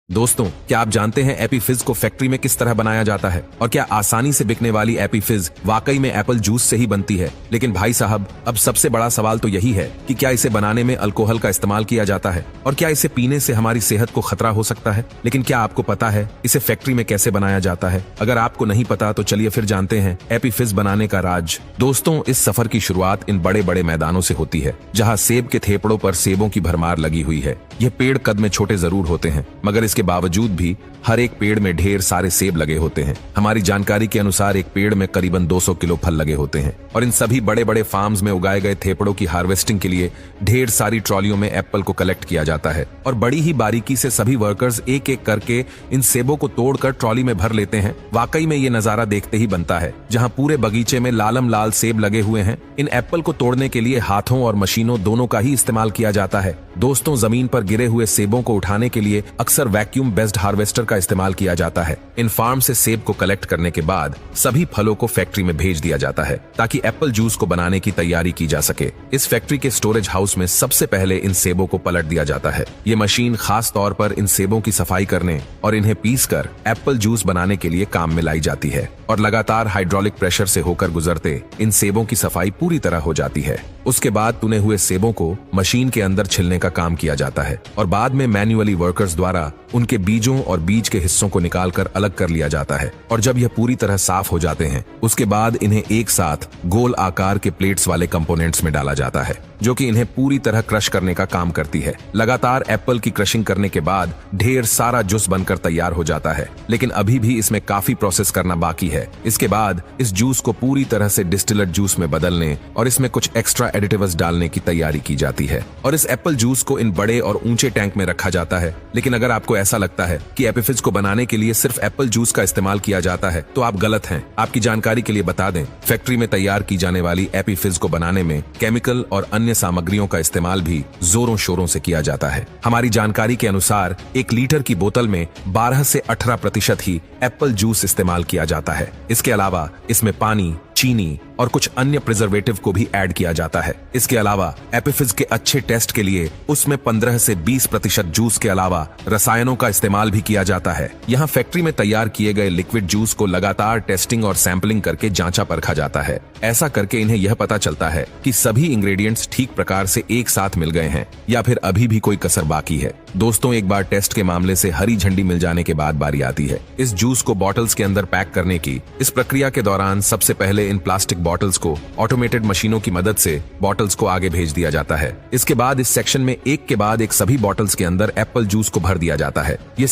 दोस्तों, क्या आप जानते हैं एपी फिज को फैक्ट्री में किस तरह बनाया जाता है और क्या आसानी से बिकने वाली एपी फिज वाकई में एप्पल जूस से ही बनती है? लेकिन भाई साहब, अब सबसे बड़ा सवाल तो यही है कि क्या इसे बनाने में अल्कोहल का इस्तेमाल किया जाता है और क्या इसे पीने से हमारी सेहत को खतरा हो सकता है? लेकिन क्या आपको पता है इसे फैक्ट्री में कैसे बनाया जाता है? अगर आपको नहीं पता तो चलिए फिर जानते हैं एपी फिज बनाने का राज। दोस्तों, इस सफर की शुरुआत इन बड़े बड़े मैदानों से होती है जहाँ सेब के थेपड़ों पर सेबों की भरमार लगी हुई है। यह पेड़ कद में छोटे जरूर होते हैं, मगर इसके बावजूद भी हर एक पेड़ में ढेर सारे सेब लगे होते हैं। हमारी जानकारी के अनुसार एक पेड़ में करीबन 200 किलो फल लगे होते हैं और इन सभी बड़े बड़े फार्म्स में उगाए गए थेपड़ों की हार्वेस्टिंग के लिए ढेर सारी ट्रॉलियों में एप्पल को कलेक्ट किया जाता है और बड़ी ही बारीकी से सभी वर्कर्स एक एक करके इन सेबों को तोड़कर ट्रॉली में भर लेते हैं। वाकई में ये नजारा देखते ही बनता है, जहाँ पूरे बगीचे में लालम लाल सेब लगे हुए हैं। इन एप्पल को तोड़ने के लिए हाथों और मशीनों दोनों का ही इस्तेमाल किया जाता है। दोस्तों, जमीन पर गिरे हुए सेबों को उठाने के लिए अक्सर वैक्यूम बेस्ड हार्वेस्टर का इस्तेमाल किया जाता है। इन फार्म से सेब को कलेक्ट करने के बाद सभी फलों को फैक्ट्री में भेज दिया जाता है ताकि एप्पल जूस को बनाने की तैयारी की जा सके। इस फैक्ट्री के स्टोरेज हाउस में सबसे पहले इन सेबों को पलट दिया जाता है। ये मशीन खास तौर पर इन सेबों की सफाई करने और इन्हें पीसकर एप्पल जूस बनाने के लिए काम में लाई जाती है और लगातार हाइड्रोलिक प्रेशर से होकर गुजरते इन सेबों की सफाई पूरी तरह हो जाती है। उसके बाद तुने हुए सेबों को मशीन के अंदर छिलने का काम किया जाता है और बाद में मैन्युअली वर्कर्स द्वारा उनके बीजों और बीज के हिस्सों को निकालकर अलग कर लिया जाता है और जब यह पूरी तरह साफ हो जाते हैं उसके बाद इन्हें एक साथ गोल आकार के प्लेट्स वाले कंपोनेंट्स में डाला जाता है, जो कि इन्हें पूरी तरह क्रश करने का काम करती है। लगातार एप्पल की क्रशिंग करने के बाद ढेर सारा जूस बनकर तैयार हो जाता है, लेकिन अभी भी इसमें काफी प्रोसेस करना बाकी है। इसके बाद इस जूस को पूरी तरह से डिस्टिलेट जूस में बदलने और इसमें कुछ एक्स्ट्रा एडिटिव्स डालने की तैयारी की जाती है और इस एप्पल जूस को इन बड़े और ऊंचे टैंक में रखा जाता है। लेकिन अगर आपको ऐसा लगता है कि एपी फिज को बनाने के लिए सिर्फ एप्पल जूस का इस्तेमाल किया जाता है तो आप गलत हैं। आपकी जानकारी के लिए बता दें, फैक्ट्री में तैयार की जाने वाली एपी फिज को बनाने में केमिकल और अन्य सामग्रियों का इस्तेमाल भी जोरों शोरों से किया जाता है। हमारी जानकारी के अनुसार 1 लीटर की बोतल में 12 से 18% ही एप्पल जूस इस्तेमाल किया जाता है। इसके अलावा इसमें पानी, चीनी और कुछ अन्य प्रिजर्वेटिव को भी ऐड किया जाता है। इसके अलावा एपी फिज के अच्छे टेस्ट के लिए उसमें 15 से 20% जूस के अलावा रसायनों का इस्तेमाल भी किया जाता है। यहाँ फैक्ट्री में तैयार किए गए लिक्विड जूस को लगातार टेस्टिंग और सैंपलिंग करके जांचा परखा जाता है। ऐसा करके इन्हें यह पता चलता है कि सभी इंग्रेडिएंट्स ठीक प्रकार से एक साथ मिल गए हैं या फिर अभी भी कोई कसर बाकी है। दोस्तों, एक बार टेस्ट के मामले से हरी झंडी मिल जाने के बाद बारी आती है इस जूस को बॉटल्स के अंदर पैक करने की। इस प्रक्रिया के दौरान सबसे पहले इन प्लास्टिक बॉटल्स को ऑटोमेटेड मशीनों की मदद से बॉटल्स को आगे भेज दिया जाता है। इसके बाद इस सेक्शन में एक के बाद एक सभी बॉटल्स के अंदर एप्पल जूस को भर दिया जाता है। ये